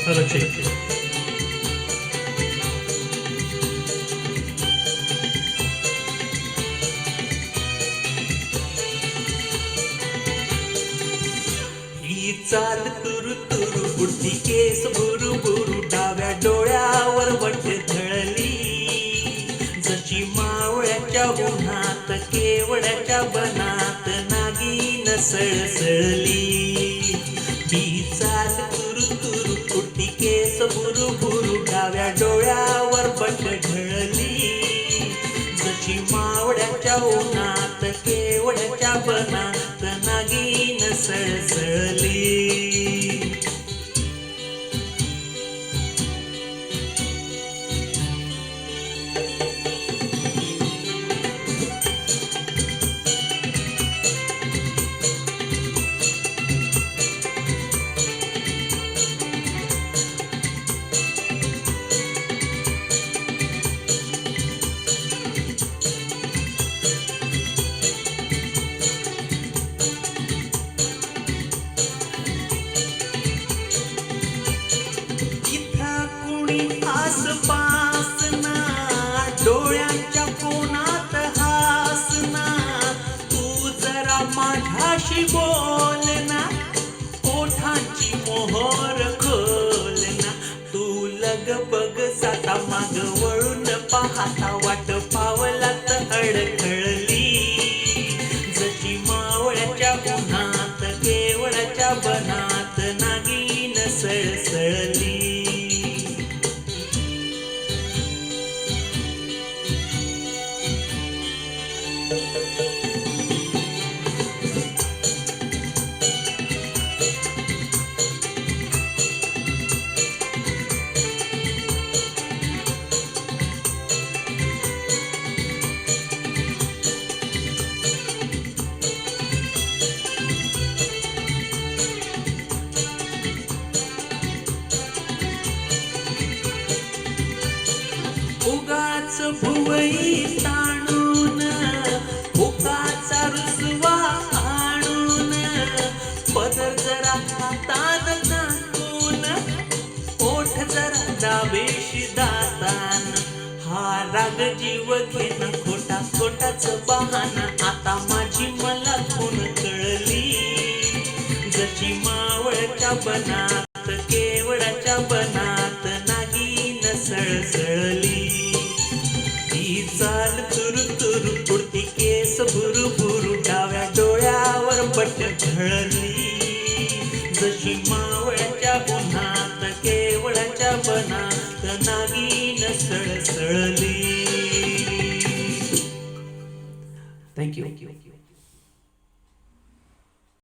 रचित. ही चाल तुरु तुरु बुद्धी केस बुरु बुरु डाव्या डोळ्यावर बट झळली, जशी मावळ्याच्या उन्हात केवड्याच्या बनात नागिन सळसळली. ही चाल तुरु तुरु बुद्धी केस बुरु बुरु डाव्या डोळ्यावर बट झळली, जशी मावळ्याच्या उन्हात केवड्याच्या बनात नागिन सळसळली. आसपास ना डोळ्यांच्या कोणात हासना, तू जरा माझ्याशी बोल ना, ओठांची मोहर खोल ना. तू लगबग साता माग वळून पाहता वाट पावलात अडखळली, जशी मावळ्याच्या उन्हात केवळाच्या बनात नागिन सळसळली. उगाच भुवई ताणून उगाचा रुसवा आणून, पदर जरा हातात झाकून ओठ जरा दाबेशी दातान. हा राग जीव घेणं खोटा खोटाच बहाना, आता माझी मला खून कळली, जशी मावळच्या बनात केवडाच्या बनात नागिन सळसळली. ही चाल तुरु तुरु उडती केस बुरु बुरु डाव्या डोळ्यावर बट झळली, जशी मावळ्याच्या उन्हात केवळाच्या बनात नागिन सळसळली. थँक्यू.